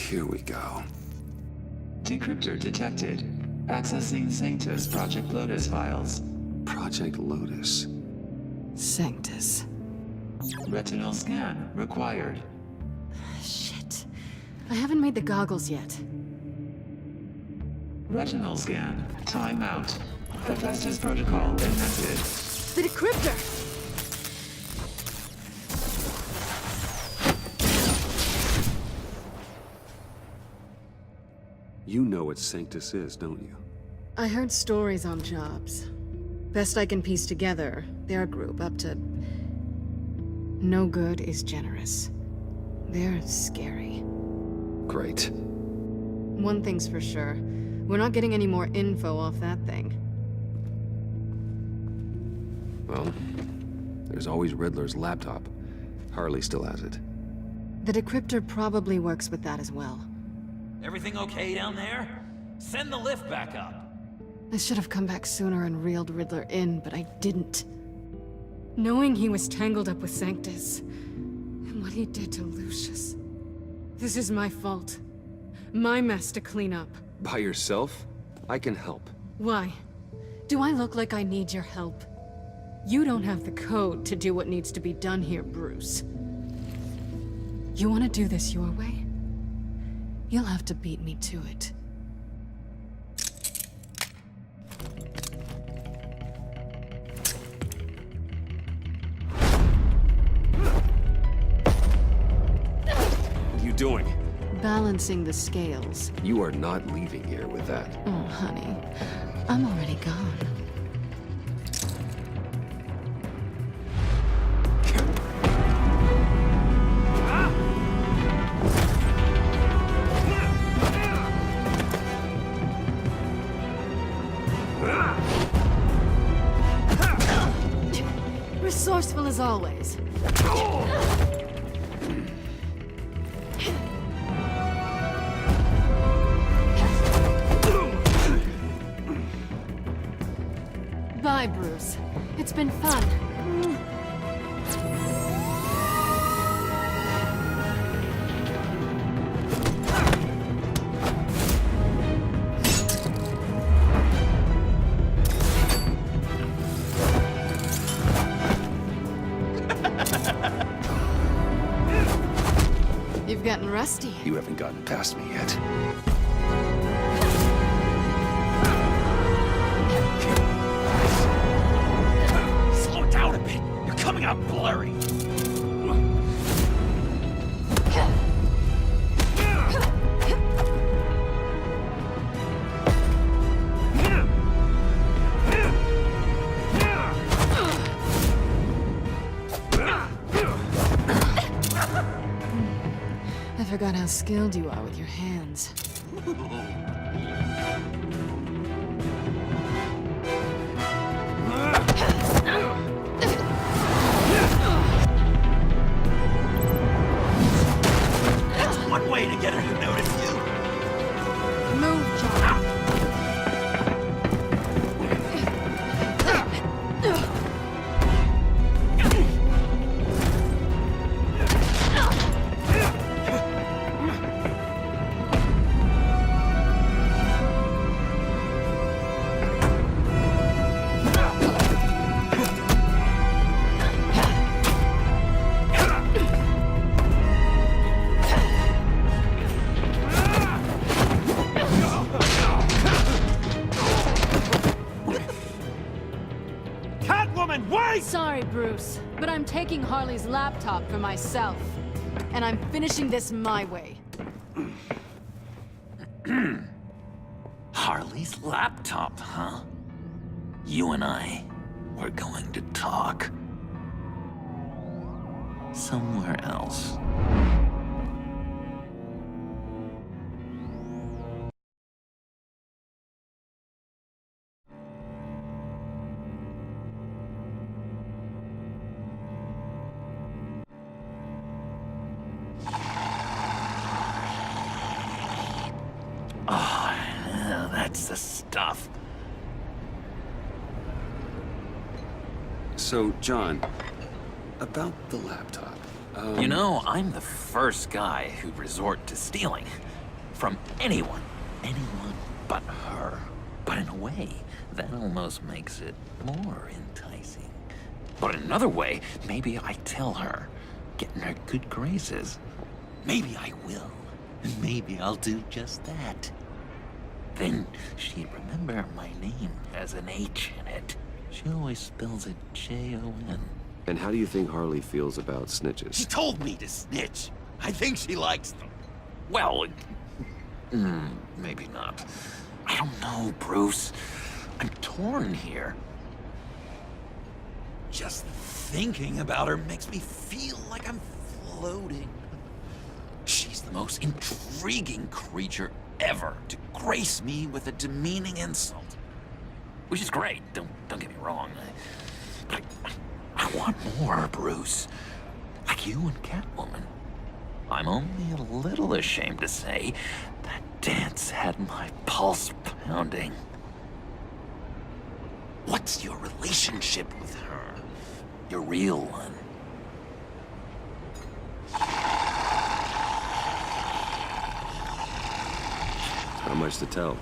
Here we go. Decryptor detected. Accessing Sanctus Project Lotus files. Project Lotus. Sanctus. Retinal scan required. Shit. I haven't made the goggles yet. Retinal scan. Timeout. Hephaestus protocol enacted. The decryptor! You know what Sanctus is, don't you? I heard stories on jobs. Best I can piece together, they're a group up to... No good is generous. They're scary. Great. One thing's for sure. We're not getting any more info off that thing. Well, there's always Riddler's laptop. Harley still has it. The decryptor probably works with that as well. Everything okay down there? Send the lift back up. I should have come back sooner and reeled Riddler in, but I didn't. Knowing he was tangled up with Sanctus, and what he did to Lucius. This is my fault. My mess to clean up. By yourself? I can help. Why? Do I look like I need your help? You don't have the code to do what needs to be done here, Bruce. You want to do this your way? You'll have to beat me to it. What are you doing? Balancing the scales. You are not leaving here with that. Oh, honey. I'm already gone. Resourceful as always. Bye, Bruce. It's been fun. You've gotten rusty. You haven't gotten past me yet. Slow down a bit. You're coming out blurry. I forgot how skilled you are with your hands. That's one way to get her to notice you. Move, John. Sorry, Bruce, but I'm taking Harley's laptop for myself. And I'm finishing this my way. Harley's laptop, huh? You and I, we're going to talk. Somewhere else. Oh, that's the stuff. So, John, about the laptop. You know, I'm the first guy who'd resort to stealing. from anyone. Anyone but her. But in a way, that almost makes it more enticing. But in another way, maybe I tell her, get in her good graces. Maybe I will. And maybe I'll do just that. Then she'd remember my name has an H in it. She always spells it J-O-N. And how do you think Harley feels about She snitches? told me to snitch. I think she likes them. Well, maybe not. I don't know, Bruce. I'm torn here. Just thinking about her makes me feel like I'm floating. She's the most intriguing creature ever to grace me with a demeaning insult. Which is great, don't get me wrong. But I want more, Bruce. Like you and Catwoman. I'm only a little ashamed to say that dance had my pulse pounding. What's your relationship with her? Your real one? Not much to tell.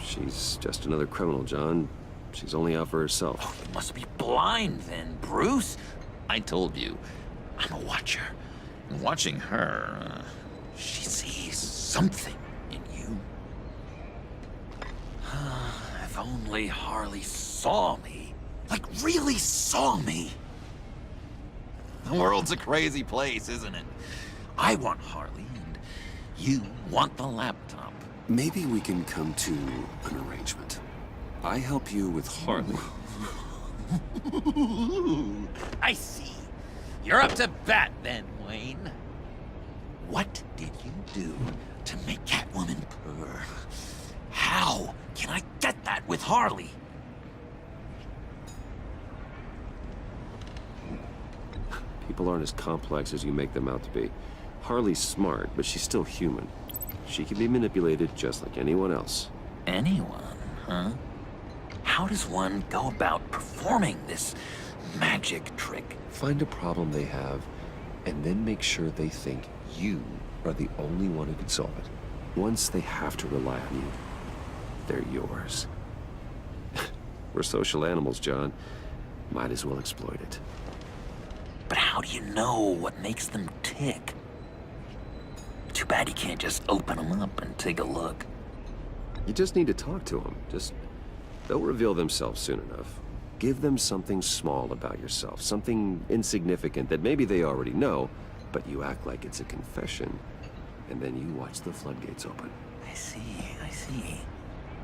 She's just another criminal, John. She's only out for herself. Oh, you must be blind then, Bruce. I told you, I'm a watcher. And watching her, she sees something in you. If only Harley saw me. Like, really saw me. The world's a crazy place, isn't it? I want Harley, and you want the laptop. Maybe we can come to an arrangement. I help you with Harley. I see. You're up to bat then, Wayne. What did you do to make Catwoman purr? How can I get that with Harley? People aren't as complex as you make them out to be. Harley's smart, but she's still human. She can be manipulated just like anyone else. Anyone, huh? How does one go about performing this magic trick? Find a problem they have, and then make sure they think you are the only one who can solve it. Once they have to rely on you, they're yours. We're social animals, John. Might as well exploit it. But how do you know what makes them tick? Too bad you can't just open them up and take a look. You just need to talk to them. They'll reveal themselves soon enough. Give them something small about yourself, something insignificant that maybe they already know, but you act like it's a confession, and then you watch the floodgates open. I see.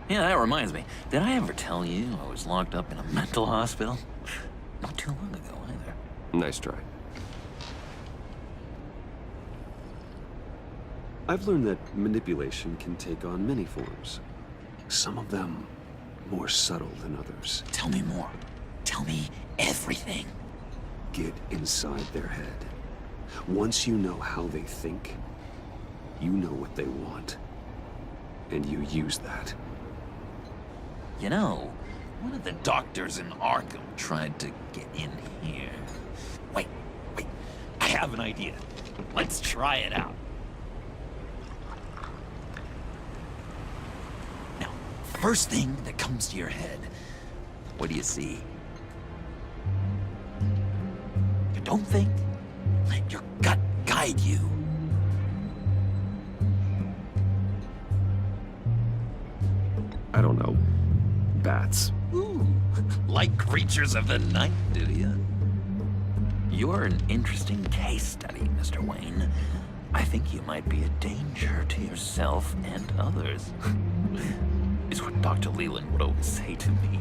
Yeah, that reminds me. Did I ever tell you I was locked up in a mental hospital? Not too long ago, either. Nice try. I've learned that manipulation can take on many forms. Some of them more subtle than others. Tell me more. Tell me everything. Get inside their head. Once you know how they think, you know what they want. And you use that. You know, one of the doctors in Arkham tried to get in here. Wait. I have an idea. Let's try it out. Now, first thing that comes to your head, what do you see? Don't think. Let your gut guide you. I don't know. Bats. Ooh, like creatures of the night, do you? You're an interesting case study, Mr. Wayne. I think you might be a danger to yourself and others. Is what Dr. Leland would always say to me.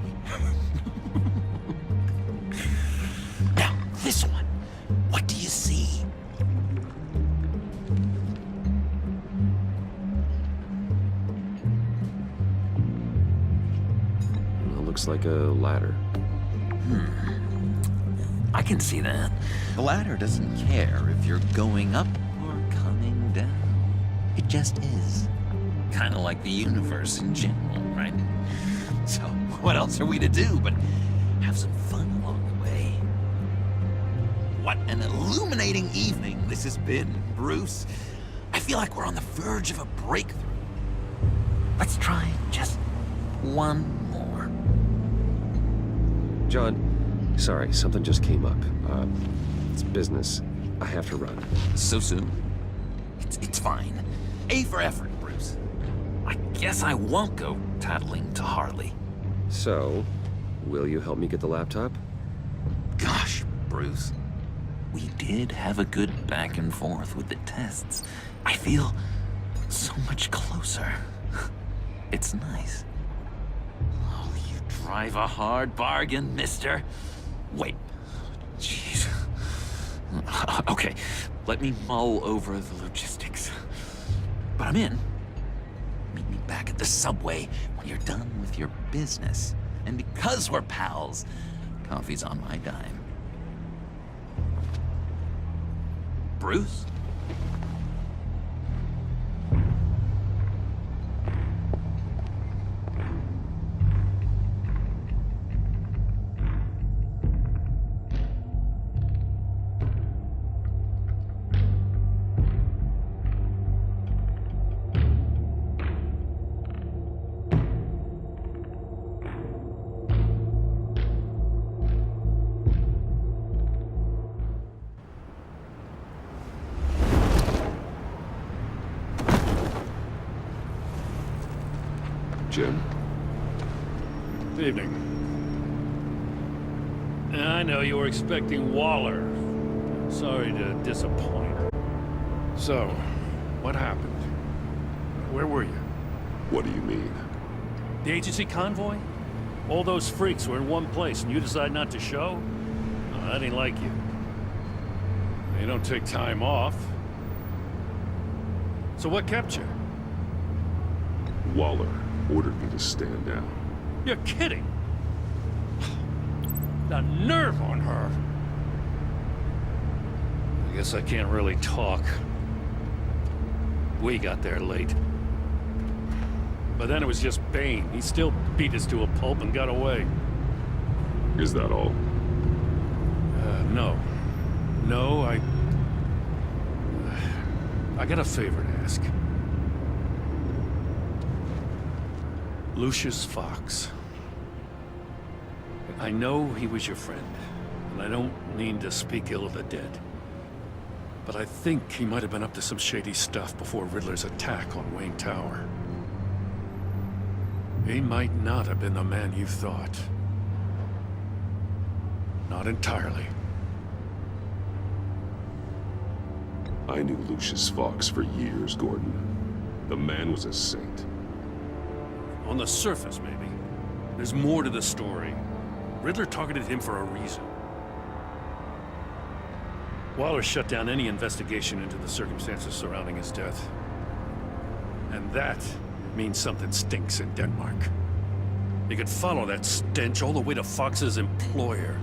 Now, this one. What do you see? Well, looks like a ladder. I can see that. The ladder doesn't care if you're going up or coming down. It just is. Kind of like the universe in general, right? So, what else are we to do but have some fun along the way? What an illuminating evening this has been, Bruce. I feel like we're on the verge of a breakthrough. Let's try just one more. John, sorry, something just came up. It's business. I have to run. So soon? It's fine. A for effort, Bruce. I guess I won't go tattling to Harley. So, will you help me get the laptop? Gosh, Bruce. We did have a good back and forth with the tests. I feel so much closer. It's nice. Oh, you drive a hard bargain, mister. Wait. Jeez. Okay, let me mull over the logistics. But I'm in. Meet me back at the subway when you're done with your business. And because we're pals, coffee's on my dime. Bruce? Jim? Evening. I know you were expecting Waller. Sorry to disappoint. So, what happened? Where were you? What do you mean? The agency convoy? All those freaks were in one place and you decide not to show? Oh, that ain't like you. You don't take time off. So what kept you? Waller ordered me to stand down. You're kidding! The nerve on her! I guess I can't really talk. We got there late. But then it was just Bane. He still beat us to a pulp and got away. Is that all? No. No, I got a favor to ask. Lucius Fox. I know he was your friend, and I don't mean to speak ill of the dead. But I think he might have been up to some shady stuff before Riddler's attack on Wayne Tower. He might not have been the man you thought. Not entirely. I knew Lucius Fox for years, Gordon. The man was a saint. On the surface, maybe. There's more to the story. Riddler targeted him for a reason. Waller shut down any investigation into the circumstances surrounding his death. And that means something stinks in Denmark. You could follow that stench all the way to Fox's employer.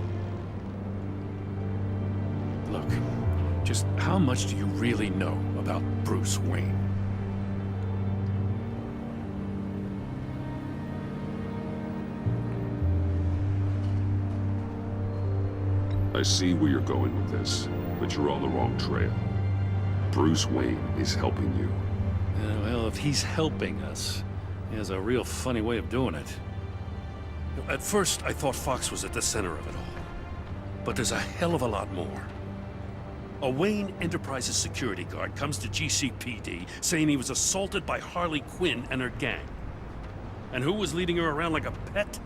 Look, just how much do you really know about Bruce Wayne? I see where you're going with this, but you're on the wrong trail. Bruce Wayne is helping you. Well, if he's helping us, he has a real funny way of doing it. At first, I thought Fox was at the center of it all. But there's a hell of a lot more. A Wayne Enterprises security guard comes to GCPD saying he was assaulted by Harley Quinn and her gang. And who was leading her around like a pet?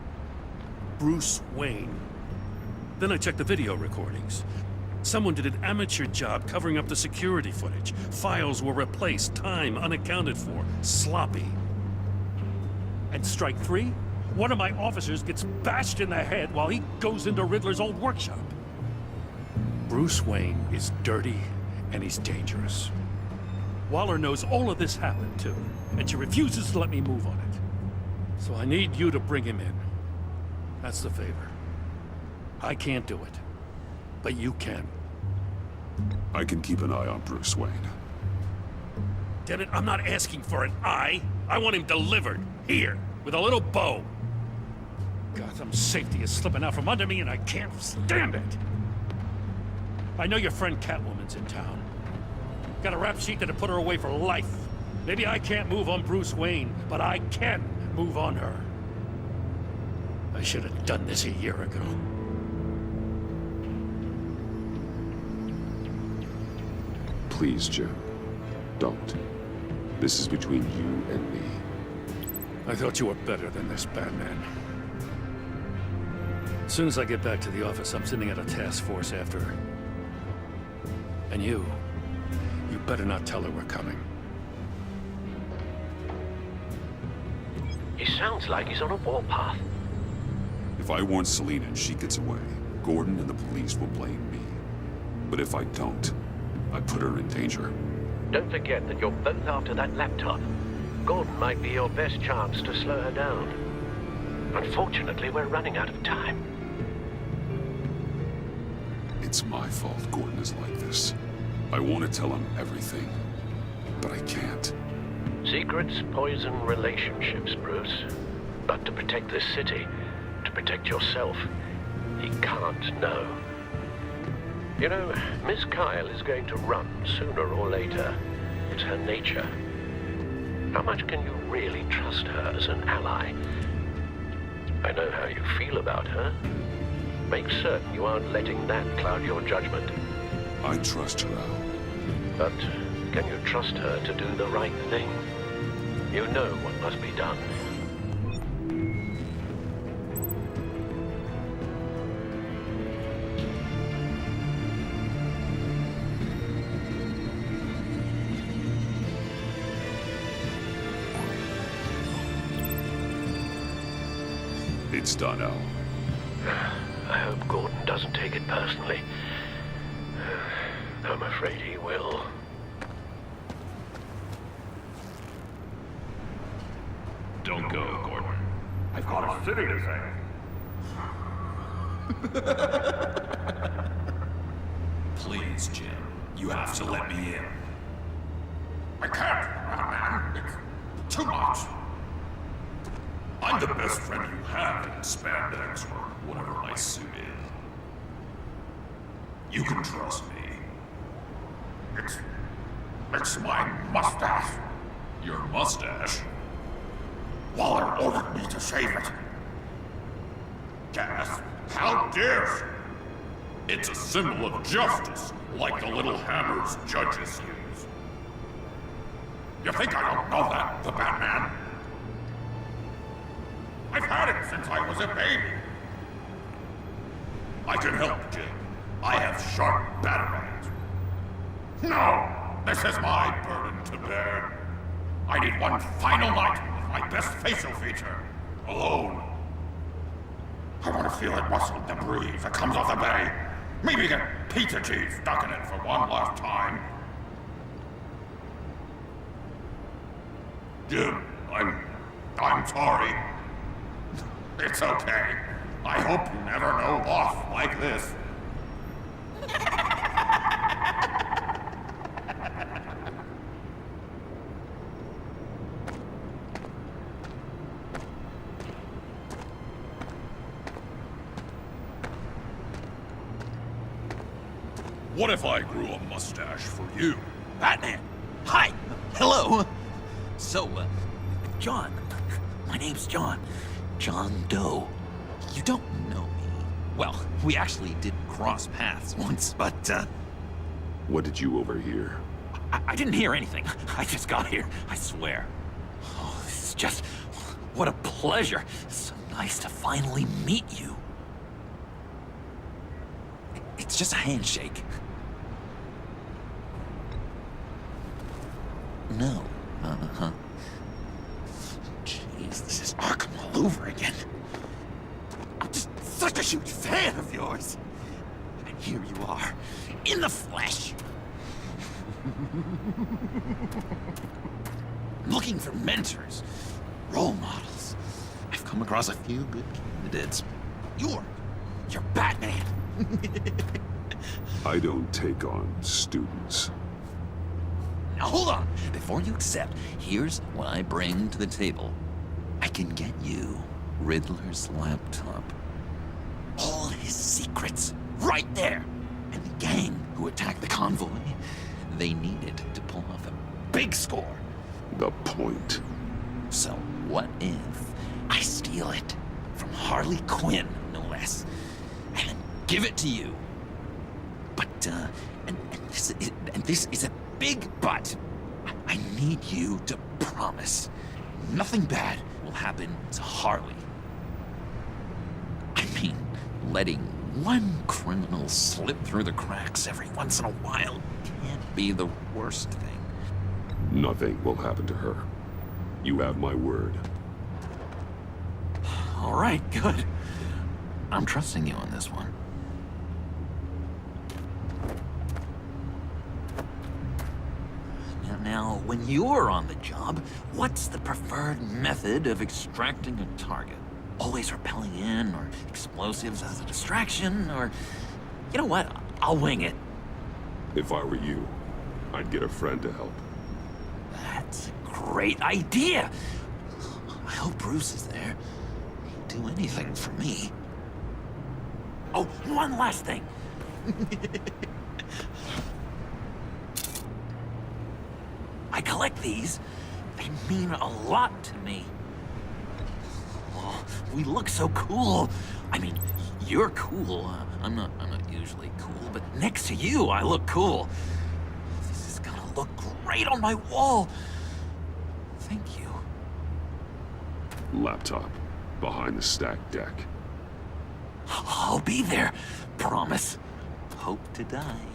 Bruce Wayne. Then I checked the video recordings. Someone did an amateur job covering up the security footage. Files were replaced, time unaccounted for, sloppy. And strike three? One of my officers gets bashed in the head while he goes into Riddler's old workshop. Bruce Wayne is dirty and he's dangerous. Waller knows all of this happened too, and she refuses to let me move on it. So I need you to bring him in. That's the favor. I can't do it, but you can. I can keep an eye on Bruce Wayne. Damn it, I'm not asking for an eye. I want him delivered, here, with a little bow. Gotham's safety is slipping out from under me and I can't stand it. I know your friend Catwoman's in town. Got a rap sheet that'll put her away for life. Maybe I can't move on Bruce Wayne, but I can move on her. I should have done this a year ago. Please, Jim. Don't. This is between you and me. I thought you were better than this, Batman. As soon as I get back to the office, I'm sending out a task force after her. And you better not tell her we're coming. He sounds like he's on a warpath. If I warn Selina and she gets away, Gordon and the police will blame me. But if I don't, I put her in danger. Don't forget that you're both after that laptop. Gordon might be your best chance to slow her down. Unfortunately, we're running out of time. It's my fault Gordon is like this. I want to tell him everything, but I can't. Secrets poison relationships, Bruce. But to protect this city, to protect yourself, he can't know. You know, Miss Kyle is going to run sooner or later. It's her nature. How much can you really trust her as an ally? I know how you feel about her. Make certain you aren't letting that cloud your judgment. I trust her, Al. But can you trust her to do the right thing? You know what must be done. It's done, Al. I hope Gordon doesn't take it personally. I'm afraid he will. Don't go, Gordon. I've got a city to save. Please, Jim. You have to let me in. I can't, man. It's too much. I'm the best friend you have in spandex or whatever my suit is. You can trust me. It's my mustache. Your mustache? Waller ordered me to shave it. Gas, how dare she? It's a symbol of justice, like the little hammers judges use. You think I don't know that, the Batman? I've had it since I was a baby. I can help, Jim. I have sharp batarangs. No! This is my burden to bear. I need one final night with my best facial feature. Alone. I want to feel it rustle the breeze that comes off the bay. Maybe get pizza cheese stuck in it for one last time. Jim, I'm sorry. It's okay. I hope you never know off like this. What if I grew a mustache for you? Batman! Hi! Hello! So, John. My name's John. John Doe. You don't know me. Well, we actually did cross paths once, but, What did you overhear? I didn't hear anything. I just got here, I swear. Oh, this is just... what a pleasure. So nice to finally meet you. It's just a handshake. No. Uh-huh. Jeez, this is Arkham all over again. I'm just such a huge fan of yours. And here you are, in the flesh. I'm looking for mentors, role models. I've come across a few good candidates. You're Batman. I don't take on students. Now hold on. Before you accept, here's what I bring to the table. I can get you Riddler's laptop. All his secrets, right there. And the gang who attacked the convoy, they needed to pull off a big score. The point. So what if I steal it from Harley Quinn, no less, and give it to you? But, and this is a big but. I need you to promise nothing bad will happen to Harley. I mean, letting one criminal slip through the cracks every once in a while can't be the worst thing. Nothing will happen to her. You have my word. All right, good. I'm trusting you on this one. Now, when you're on the job, what's the preferred method of extracting a target? Always rappelling in, or explosives as a distraction, or... You know what? I'll wing it. If I were you, I'd get a friend to help. That's a great idea! I hope Bruce is there. He'd do anything for me. Oh, one last thing! I collect these. They mean a lot to me. Oh, we look so cool. I mean, you're cool. I'm not usually cool, but next to you, I look cool. This is gonna look great on my wall. Thank you. Laptop. Behind the stacked deck. I'll be there. Promise. Hope to die.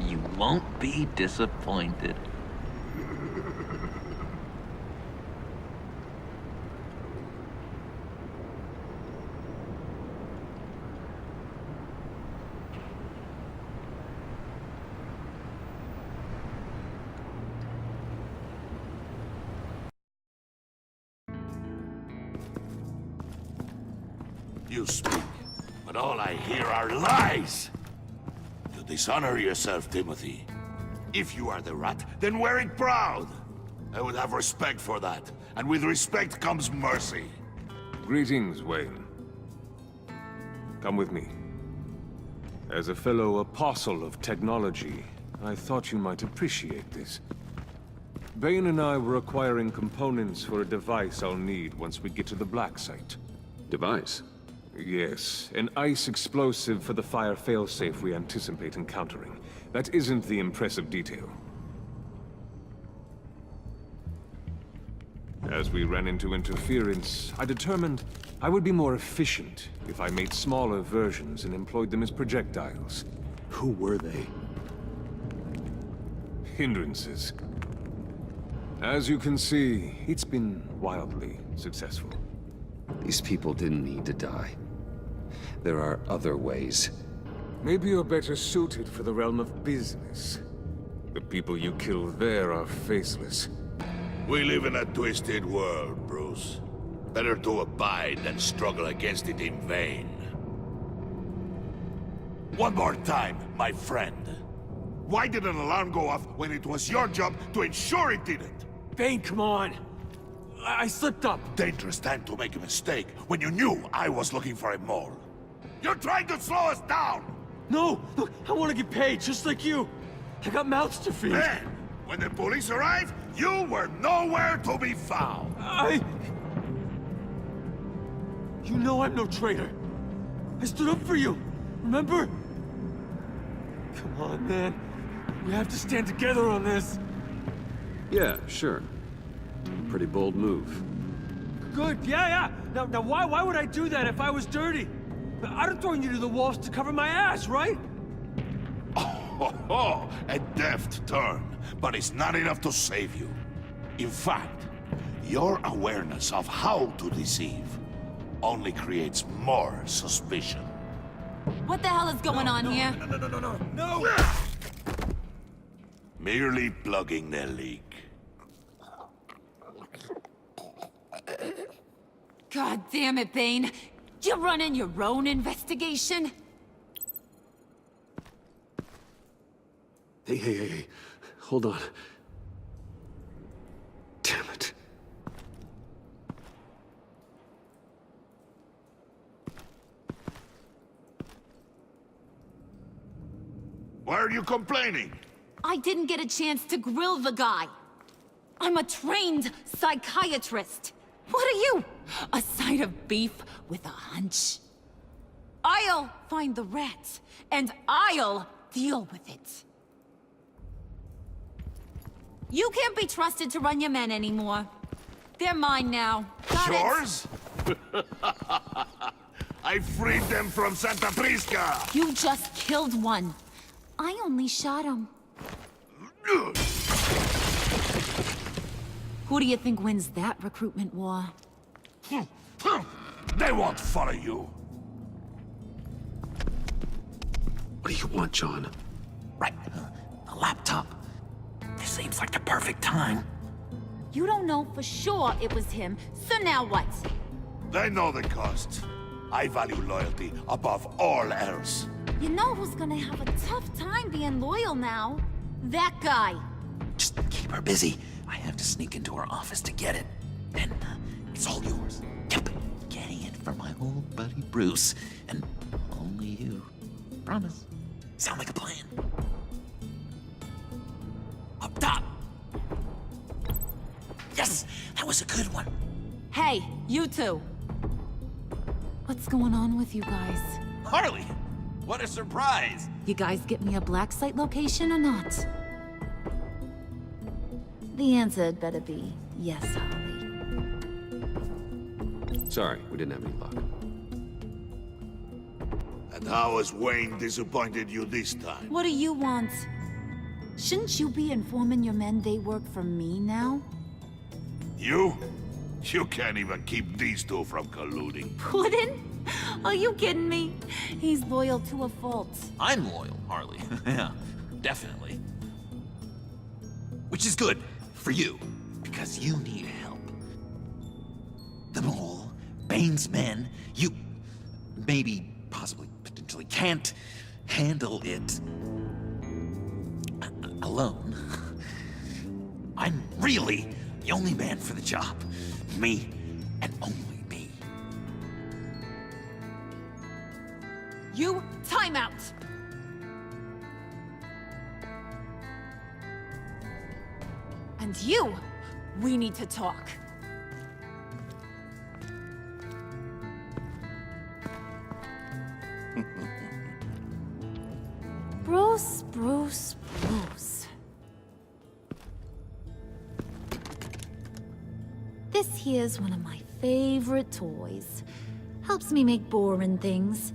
You won't be disappointed. You speak, but all I hear are lies! You dishonor yourself, Timothy. If you are the rat, then wear it proud! I would have respect for that, and with respect comes mercy. Greetings, Wayne. Come with me. As a fellow apostle of technology, I thought you might appreciate this. Bane and I were acquiring components for a device I'll need once we get to the Black Site. Device? Yes, an ice explosive for the fire failsafe we anticipate encountering. That isn't the impressive detail. As we ran into interference, I determined I would be more efficient if I made smaller versions and employed them as projectiles. Who were they? Hindrances. As you can see, it's been wildly successful. These people didn't need to die. There are other ways. Maybe you're better suited for the realm of business. The people you kill there are faceless. We live in a twisted world, Bruce. Better to abide than struggle against it in vain. One more time, my friend. Why did an alarm go off when it was your job to ensure it didn't? Bane, come on! I slipped up! Dangerous time to make a mistake when you knew I was looking for a mole. You're trying to slow us down! No! Look, I want to get paid, just like you! I got mouths to feed! Then, when the police arrived, you were nowhere to be found! You know I'm no traitor! I stood up for you, remember? Come on, man. We have to stand together on this! Yeah, sure. Pretty bold move. Good, yeah! Now why would I do that if I was dirty? I'd have thrown you to the walls to cover my ass, right? Oh, a deft turn, but it's not enough to save you. In fact, your awareness of how to deceive only creates more suspicion. What the hell is going on here? No! Merely plugging the leak. God damn it, Bane. You running your own investigation? Hey. Hold on. Damn it. Why are you complaining? I didn't get a chance to grill the guy. I'm a trained psychiatrist. What are you? A side of beef with a hunch? I'll find the rat, and I'll deal with it. You can't be trusted to run your men anymore. They're mine now. Got it? Yours? I freed them from Santa Prisca! You just killed one. I only shot him. Who do you think wins that recruitment war? They won't follow you. What do you want, John? Right, a laptop. This seems like the perfect time. You don't know for sure it was him, so now what? They know the cost. I value loyalty above all else. You know who's gonna have a tough time being loyal now? That guy. Just keep her busy. I have to sneak into her office to get it. And it's all yours. Yep, getting it for my old buddy Bruce. And only you. Promise. Sound like a plan? Up top! Yes! That was a good one. Hey, you two. What's going on with you guys? Harley! What a surprise! You guys get me a black site location or not? The answer had better be yes, Harley. Sorry, we didn't have any luck. And how has Wayne disappointed you this time? What do you want? Shouldn't you be informing your men they work for me now? You? You can't even keep these two from colluding. Puddin'? Are you kidding me? He's loyal to a fault. I'm loyal, Harley. Yeah, definitely. Which is good for you, because you need help. The Mole, Bane's men, you maybe, possibly, potentially can't handle it alone. I'm really the only man for the job. Me and only me. You time out! And you, we need to talk. Bruce. This here's one of my favorite toys. Helps me make boring things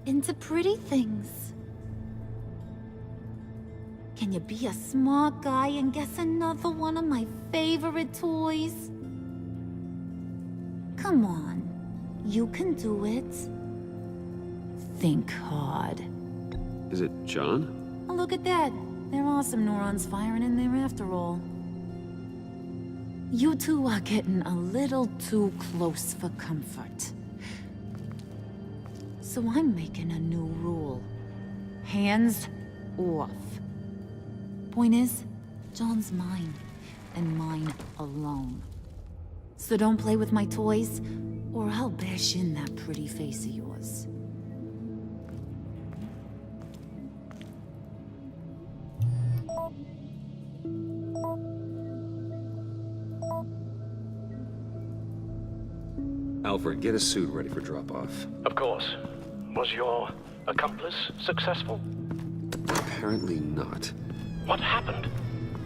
into pretty things. Can you be a smart guy and guess another one of my favorite toys? Come on, you can do it. Think hard. Is it John? Oh, look at that. There are some neurons firing in there after all. You two are getting a little too close for comfort. So I'm making a new rule. Hands off. Point is, John's mine, and mine alone. So don't play with my toys, or I'll bash in that pretty face of yours. Alfred, get a suit ready for drop-off. Of course. Was your accomplice successful? Apparently not. What happened?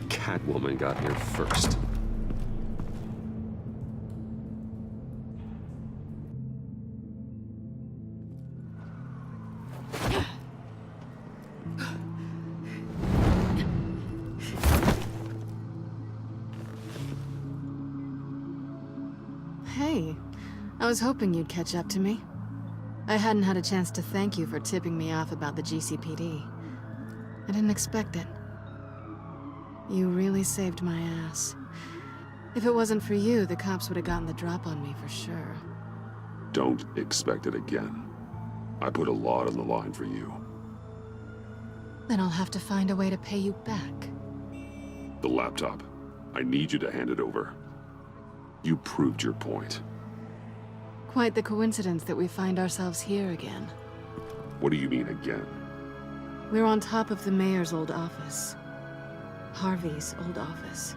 Catwoman got here first. Hey, I was hoping you'd catch up to me. I hadn't had a chance to thank you for tipping me off about the GCPD. I didn't expect it. You really saved my ass. If it wasn't for you, the cops would have gotten the drop on me for sure. Don't expect it again. I put a lot on the line for you. Then I'll have to find a way to pay you back. The laptop. I need you to hand it over. You proved your point. Quite the coincidence that we find ourselves here again. What do you mean again? We're on top of the mayor's old office. Harvey's old office.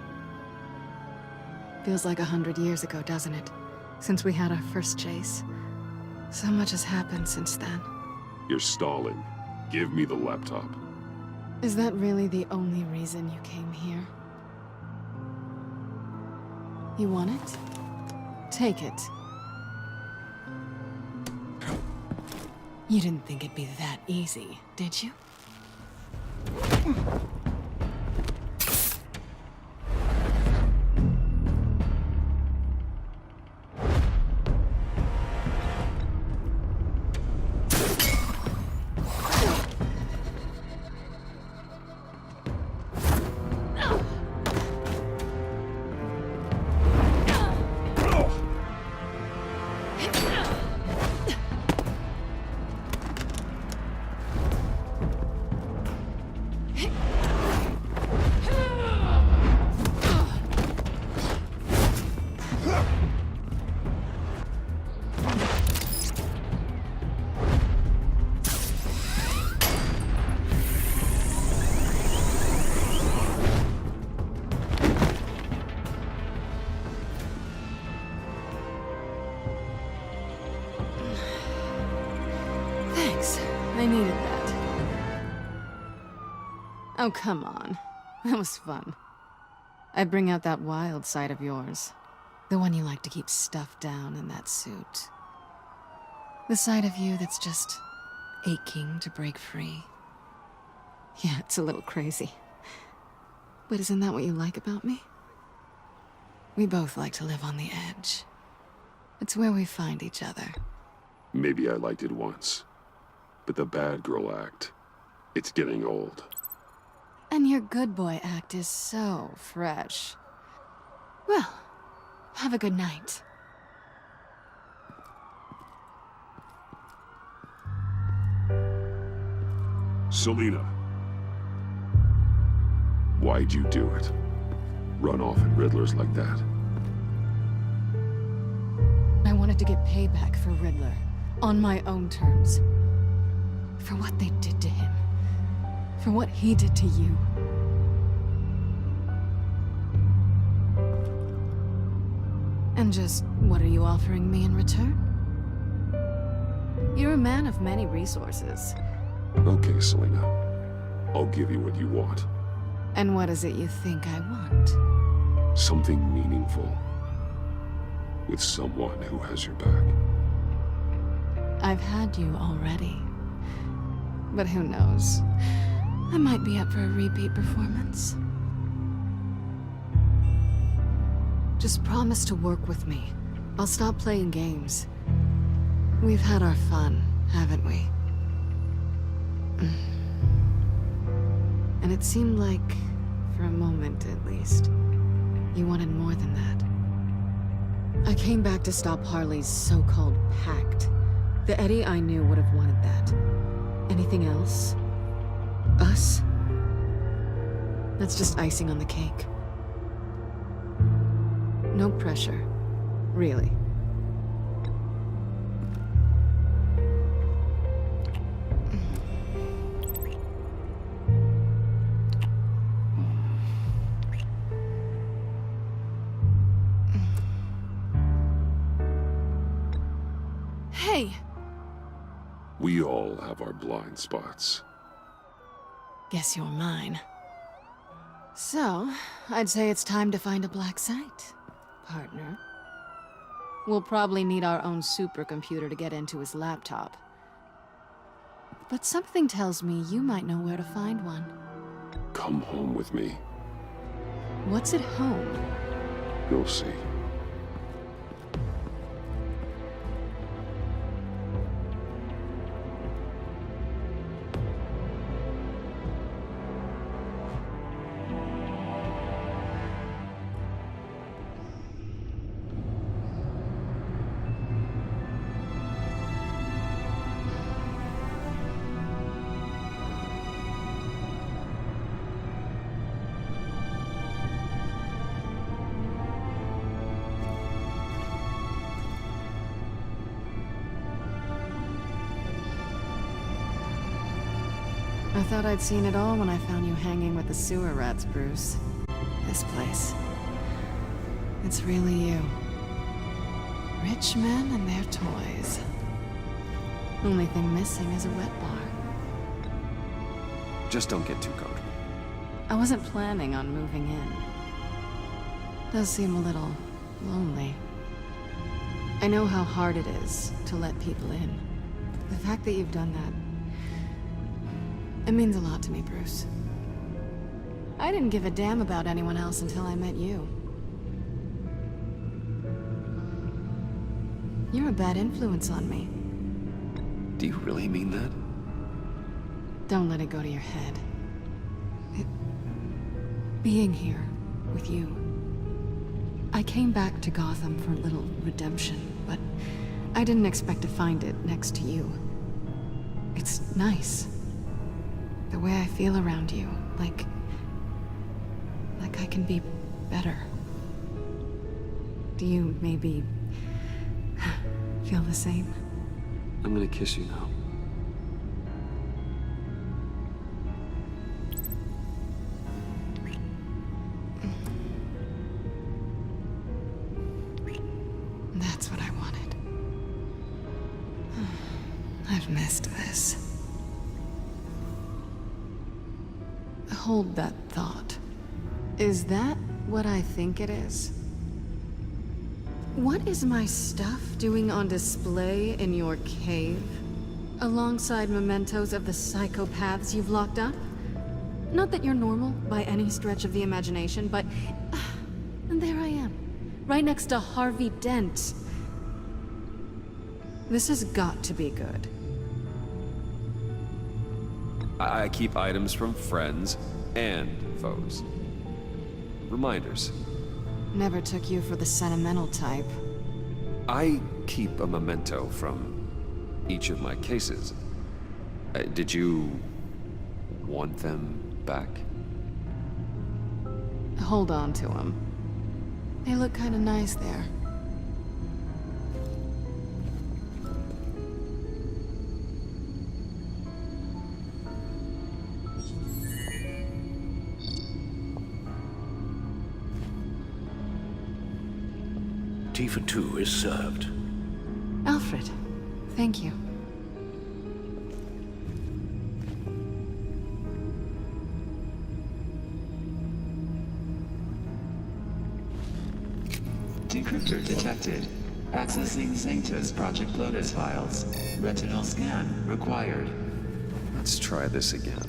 Feels like 100 years ago, doesn't it? Since we had our first chase. So much has happened since then. You're stalling. Give me the laptop. Is that really the only reason you came here? You want it? Take it. You didn't think it'd be that easy, did you? I needed that. Oh, come on. That was fun. I bring out that wild side of yours. The one you like to keep stuffed down in that suit. The side of you that's just aching to break free. Yeah, it's a little crazy. But isn't that what you like about me? We both like to live on the edge. It's where we find each other. Maybe I liked it once. But the bad girl act, it's getting old. And your good boy act is so fresh. Well, have a good night. Selina. Why'd you do it? Run off at Riddlers like that? I wanted to get payback for Riddler, on my own terms. For what they did to him. For what he did to you. And just, what are you offering me in return? You're a man of many resources. Okay, Selina. I'll give you what you want. And what is it you think I want? Something meaningful. With someone who has your back. I've had you already. But who knows? I might be up for a repeat performance. Just promise to work with me. I'll stop playing games. We've had our fun, haven't we? And it seemed like, for a moment at least, you wanted more than that. I came back to stop Harley's so-called pact. The Eddie I knew would have wanted that. Anything else? Us? That's just icing on the cake. No pressure. Really. Hey! We all have our blind spots. Guess you're mine. So, I'd say it's time to find a black site, partner. We'll probably need our own supercomputer to get into his laptop. But something tells me you might know where to find one. Come home with me. What's at home? You'll see. I thought I'd seen it all when I found you hanging with the sewer rats, Bruce. This place. It's really you. Rich men and their toys. Only thing missing is a wet bar. Just don't get too comfortable. I wasn't planning on moving in. Does seem a little lonely. I know how hard it is to let people in. The fact that you've done that, it means a lot to me, Bruce. I didn't give a damn about anyone else until I met you. You're a bad influence on me. Do you really mean that? Don't let it go to your head. Being here with you. I came back to Gotham for a little redemption, but I didn't expect to find it next to you. It's nice. The way I feel around you, like I can be better. Do you maybe feel the same? I'm gonna kiss you now. That's what I wanted. I've missed this. Hold that thought. Is that what I think it is? What is my stuff doing on display in your cave? Alongside mementos of the psychopaths you've locked up? Not that you're normal by any stretch of the imagination, but... and there I am, right next to Harvey Dent. This has got to be good. I keep items from friends and foes. Reminders. Never took you for the sentimental type. I keep a memento from each of my cases. Did you want them back? Hold on to them. They look kind of nice there. Tea for two is served. Alfred, thank you. Decryptor detected. Accessing Sanctus Project Lotus files. Retinal scan required. Let's try this again.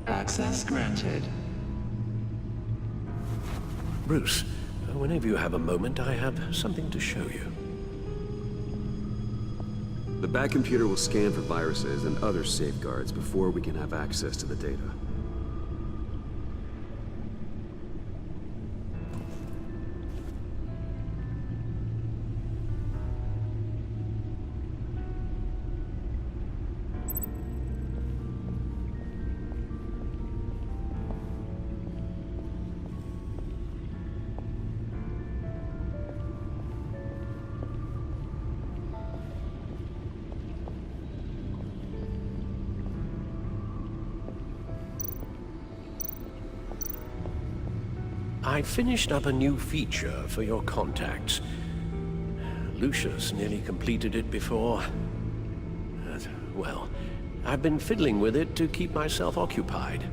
Access granted. Bruce, whenever you have a moment, I have something to show you. The back computer will scan for viruses and other safeguards before we can have access to the data. I finished up a new feature for your contacts. Lucius nearly completed it before. Well, I've been fiddling with it to keep myself occupied.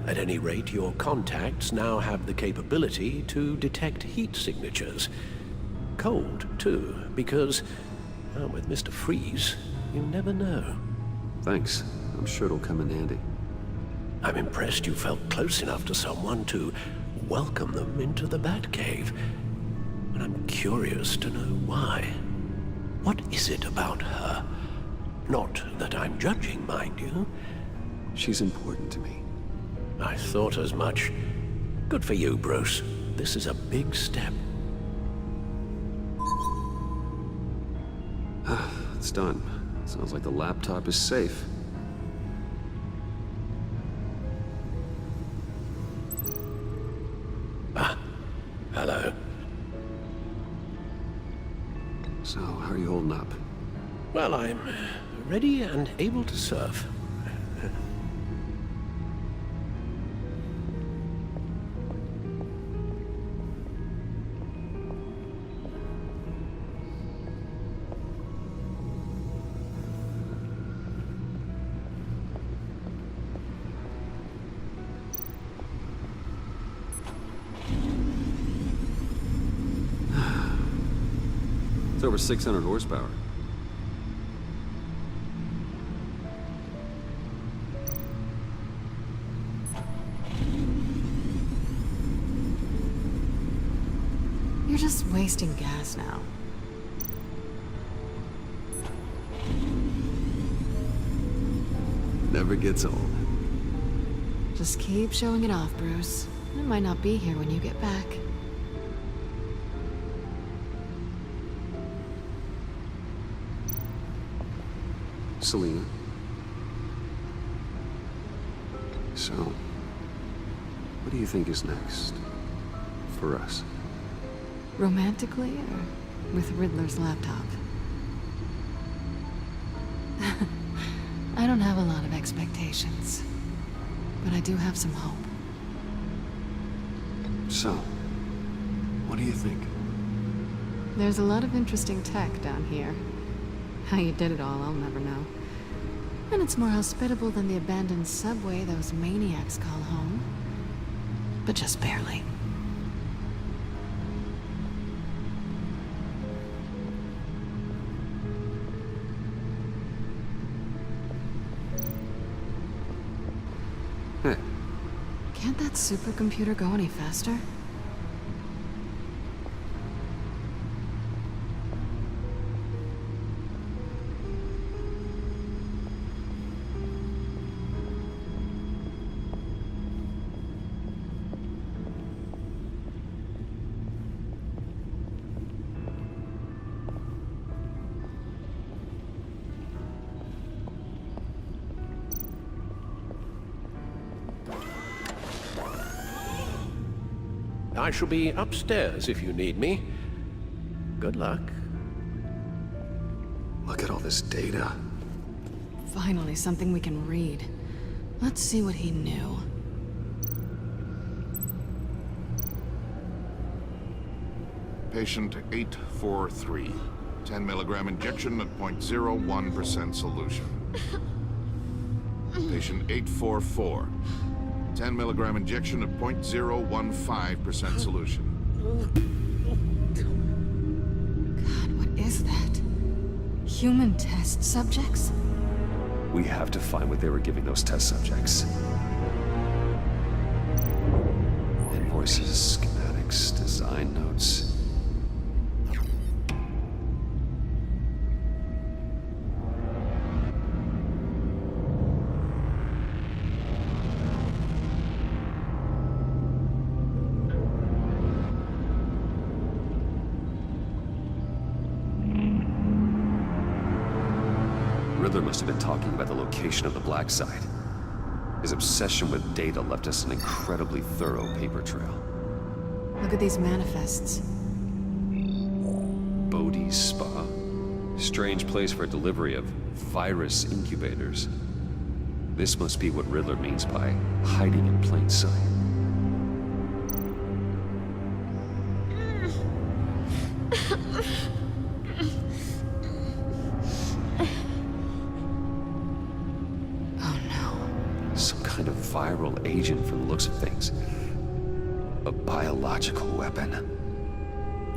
At any rate, your contacts now have the capability to detect heat signatures. Cold, too, because, with Mr. Freeze, you never know. Thanks. I'm sure it'll come in handy. I'm impressed you felt close enough to someone to welcome them into the Batcave. And I'm curious to know why. What is it about her? Not that I'm judging, mind you. She's important to me. I thought as much. Good for you, Bruce. This is a big step. It's done. Sounds like the laptop is safe. Hello. So, how are you holding up? Well, I'm ready and able to serve. It's over 600 horsepower. You're just wasting gas now. Never gets old. Just keep showing it off, Bruce. I might not be here when you get back. Selina. So, what do you think is next for us? Romantically, or with Riddler's laptop? I don't have a lot of expectations, but I do have some hope. So, what do you think? There's a lot of interesting tech down here. How you did it all, I'll never know. And it's more hospitable than the abandoned subway those maniacs call home. But just barely. Hey. Can't that supercomputer go any faster? I shall be upstairs if you need me. Good luck. Look at all this data. Finally, something we can read. Let's see what he knew. Patient 843. 10 milligram injection at 0.01% solution. Patient 844. 10 milligram injection at 0.015% solution. God, what is that? Human test subjects? We have to find what they were giving those test subjects. Invoices, schematics, design notes. Riddler must have been talking about the location of the black site. His obsession with data left us an incredibly thorough paper trail. Look at these manifests. Bodhi's Spa? Strange place for delivery of virus incubators. This must be what Riddler means by hiding in plain sight. Kind of viral agent from the looks of things. A biological weapon.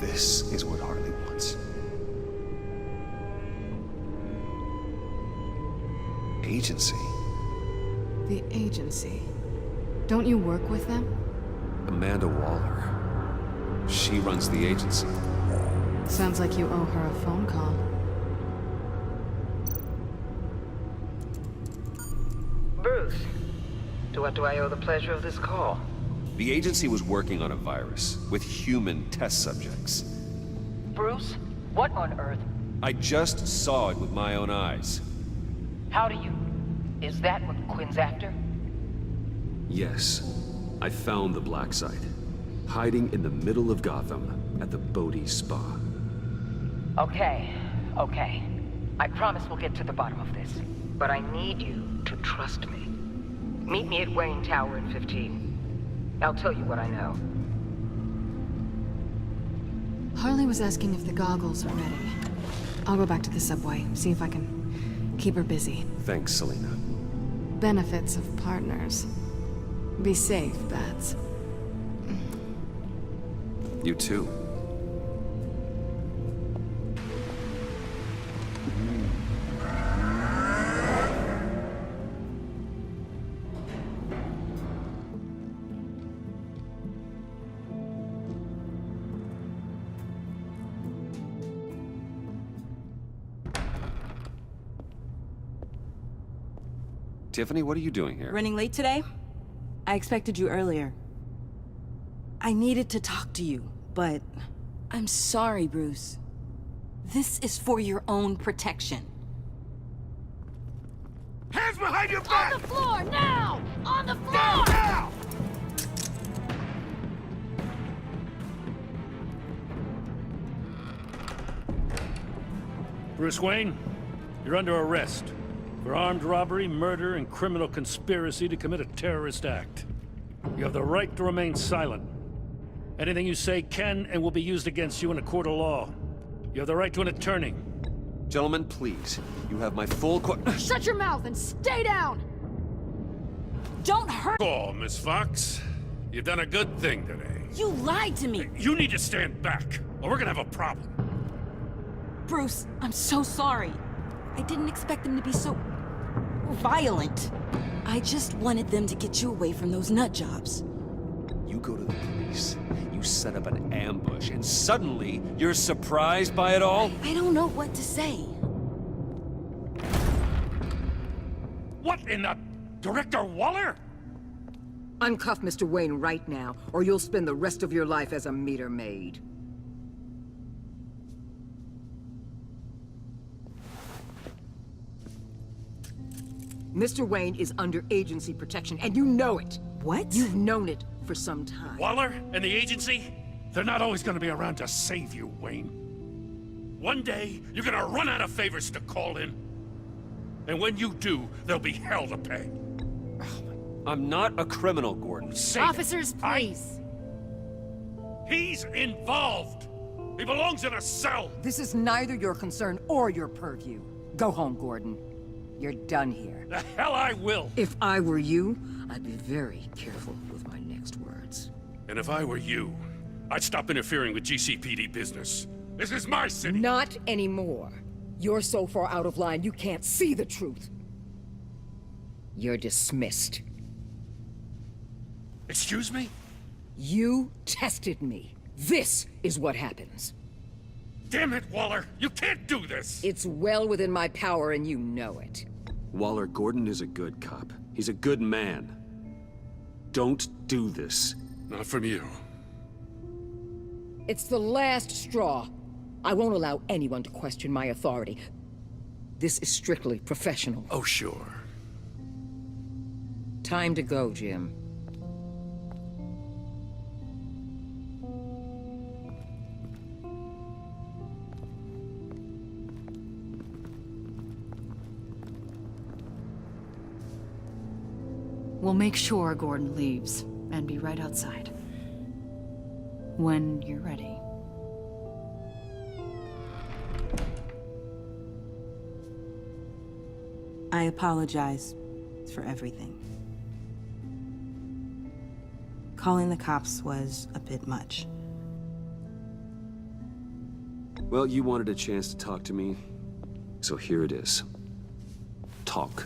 This is what Harley wants. Agency? The agency. Don't you work with them? Amanda Waller. She runs the agency. Sounds like you owe her a phone call. Bruce. To what do I owe the pleasure of this call? The agency was working on a virus with human test subjects. Bruce? What on earth? I just saw it with my own eyes. How do you... Is that what Quinn's after? Yes. I found the black site. Hiding in the middle of Gotham at the Bodhi Spa. Okay. I promise we'll get to the bottom of this. But I need you to trust me. Meet me at Wayne Tower in 15. I'll tell you what I know. Harley was asking if the goggles are ready. I'll go back to the subway, see if I can keep her busy. Thanks, Selena. Benefits of partners. Be safe, Bats. You too. Tiffany, what are you doing here? Running late today? I expected you earlier. I needed to talk to you, but I'm sorry, Bruce. This is for your own protection. Hands behind your back! On the floor, now! On the floor! Now! Bruce Wayne, you're under arrest for armed robbery, murder, and criminal conspiracy to commit a terrorist act. You have the right to remain silent. Anything you say can and will be used against you in a court of law. You have the right to an attorney. Gentlemen, please. You have my full Shut your mouth and stay down! Don't hurt— Oh, Miss Fox. You've done a good thing today. You lied to me! You need to stand back, or we're gonna have a problem. Bruce, I'm so sorry. I didn't expect them to be so violent. I just wanted them to get you away from those nut jobs. You go to the police, you set up an ambush, and suddenly you're surprised by it all? I don't know what to say. What in the— Director Waller? Uncuff Mr. Wayne right now, or you'll spend the rest of your life as a meter maid. Mr. Wayne is under agency protection, and you know it. What? You've known it for some time. Waller and the agency? They're not always gonna be around to save you, Wayne. One day, you're gonna run out of favors to call in. And when you do, there'll be hell to pay. I'm not a criminal, Gordon. Say Officers, it. please. He's involved. He belongs in a cell. This is neither your concern or your purview. Go home, Gordon. You're done here. The hell I will. If I were you, I'd be very careful with my next words. And if I were you, I'd stop interfering with GCPD business. This is my city. Not anymore. You're so far out of line, you can't see the truth. You're dismissed. Excuse me? You tested me. This is what happens. Damn it, Waller! You can't do this! It's well within my power, and you know it. Waller, Gordon is a good cop. He's a good man. Don't do this. Not from you. It's the last straw. I won't allow anyone to question my authority. This is strictly professional. Oh, sure. Time to go, Jim. We'll make sure Gordon leaves, and be right outside. When you're ready. I apologize for everything. Calling the cops was a bit much. Well, you wanted a chance to talk to me, so here it is. Talk.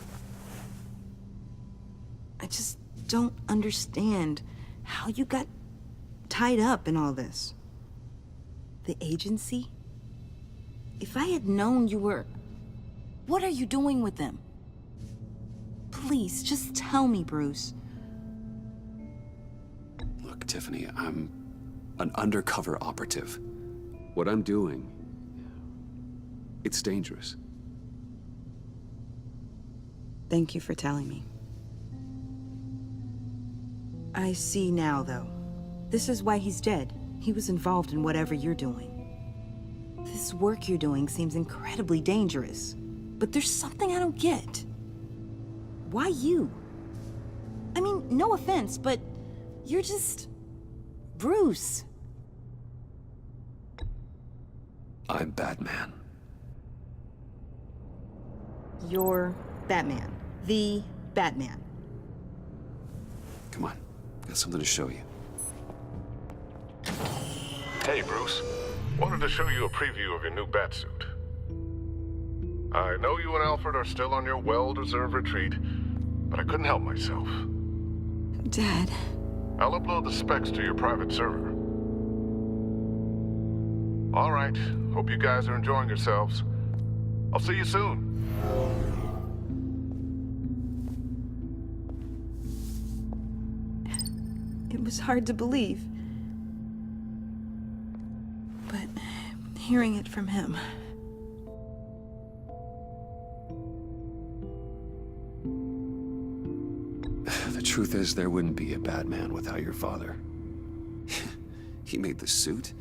I just don't understand how you got tied up in all this. The agency? If I had known you were... What are you doing with them? Please, just tell me, Bruce. Look, Tiffany, I'm an undercover operative. What I'm doing, it's dangerous. Thank you for telling me. I see now, though. This is why he's dead. He was involved in whatever you're doing. This work you're doing seems incredibly dangerous. But there's something I don't get. Why you? I mean, no offense, but you're just... Bruce. I'm Batman. You're Batman. The Batman. Come on, got something to show you. Hey, Bruce. Wanted to show you a preview of your new batsuit. I know you and Alfred are still on your well-deserved retreat, but I couldn't help myself. Dad. I'll upload the specs to your private server. All right. Hope you guys are enjoying yourselves. I'll see you soon. It was hard to believe. But hearing it from him... The truth is, there wouldn't be a Batman without your father. He made the suit,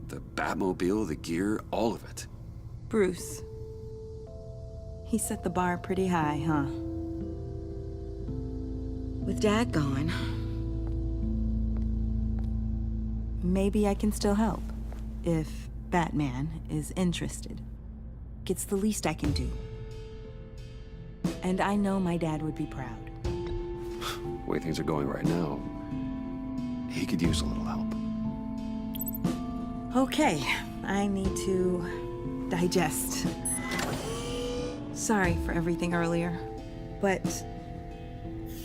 the Batmobile, the gear, all of it. Bruce. He set the bar pretty high, huh? With Dad gone... maybe I can still help. If Batman is interested. It's the least I can do. And I know my dad would be proud. The way things are going right now, he could use a little help. Okay, I need to digest. Sorry for everything earlier, but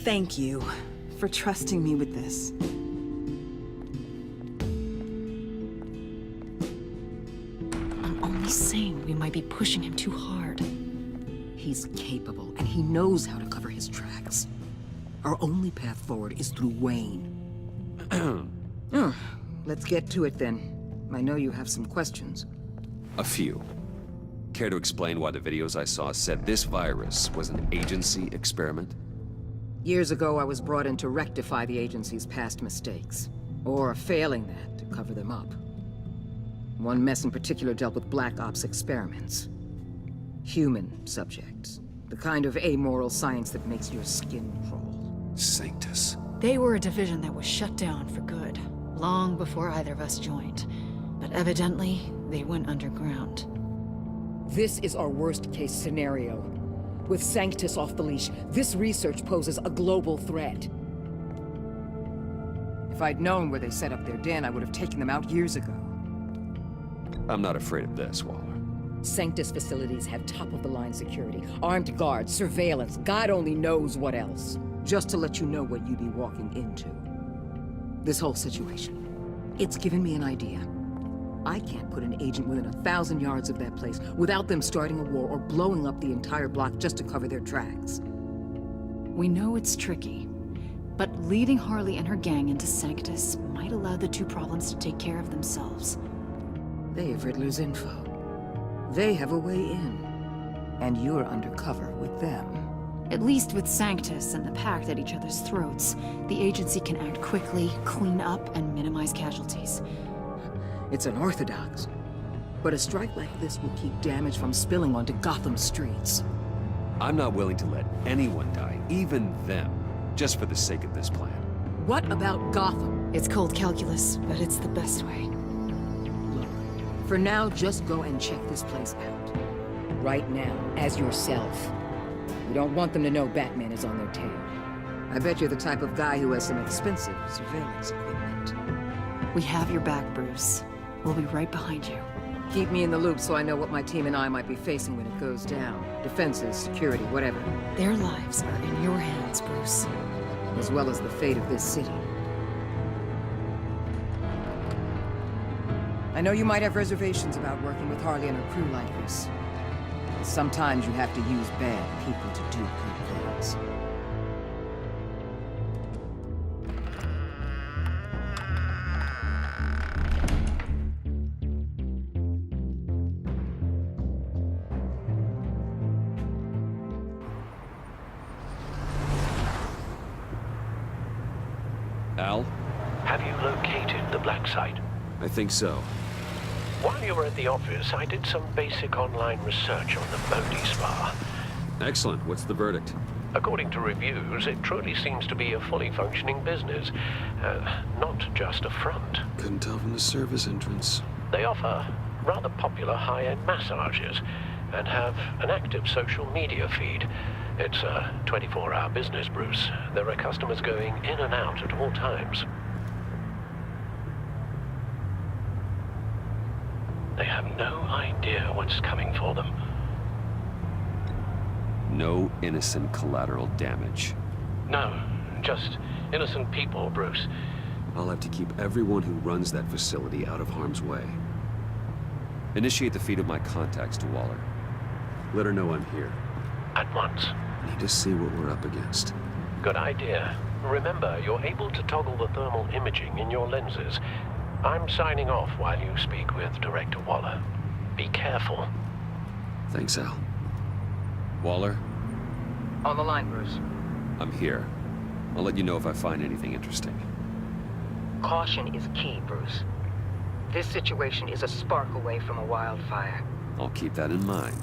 thank you for trusting me with this. I'm only saying we might be pushing him too hard. He's capable, and he knows how to cover his tracks. Our only path forward is through Wayne. Let's get to it then. I know you have some questions. A few. Care to explain why the videos I saw said this virus was an agency experiment? Years ago, I was brought in to rectify the agency's past mistakes. Or failing that, to cover them up. One mess in particular dealt with Black Ops experiments. Human subjects. The kind of amoral science that makes your skin crawl. Sanctus. They were a division that was shut down for good, long before either of us joined. But evidently, they went underground. This is our worst-case scenario. With Sanctus off the leash, this research poses a global threat. If I'd known where they set up their den, I would have taken them out years ago. I'm not afraid of this, Waller. Sanctus facilities have top-of-the-line security, armed guards, surveillance, God only knows what else. Just to let you know what you'd be walking into. This whole situation, it's given me an idea. I can't put an agent within 1,000 yards of that place without them starting a war or blowing up the entire block just to cover their tracks. We know it's tricky, but leading Harley and her gang into Sanctus might allow the two problems to take care of themselves. They have Riddler's info. They have a way in. And you're undercover with them. At least with Sanctus and the Pact at each other's throats, the agency can act quickly, clean up, and minimize casualties. It's unorthodox, but a strike like this will keep damage from spilling onto Gotham streets. I'm not willing to let anyone die, even them, just for the sake of this plan. What about Gotham? It's cold calculus, but it's the best way. Look, for now, just go and check this place out. Right now, as yourself. We don't want them to know Batman is on their tail. I bet you're the type of guy who has some expensive surveillance equipment. We have your back, Bruce. We'll be right behind you. Keep me in the loop so I know what my team and I might be facing when it goes down. Defenses, security, whatever. Their lives are in your hands, Bruce. As well as the fate of this city. I know you might have reservations about working with Harley and her crew like this. But sometimes you have to use bad people to do good things. Al? Have you located the black site? I think so. While you were at the office, I did some basic online research on the Bodhi Spa. Excellent. What's the verdict? According to reviews, it truly seems to be a fully functioning business, not just a front. Couldn't tell from the service entrance. They offer rather popular high-end massages and have an active social media feed. It's a 24-hour business, Bruce. There are customers going in and out at all times. They have no idea what's coming for them. No innocent collateral damage. No, just innocent people, Bruce. I'll have to keep everyone who runs that facility out of harm's way. Initiate the feed of my contacts to Waller. Let her know I'm here. At once. Need to see what we're up against. Good idea. Remember, you're able to toggle the thermal imaging in your lenses. I'm signing off while you speak with Director Waller. Be careful. Thanks, Al. Waller? On the line, Bruce. I'm here. I'll let you know if I find anything interesting. Caution is key, Bruce. This situation is a spark away from a wildfire. I'll keep that in mind.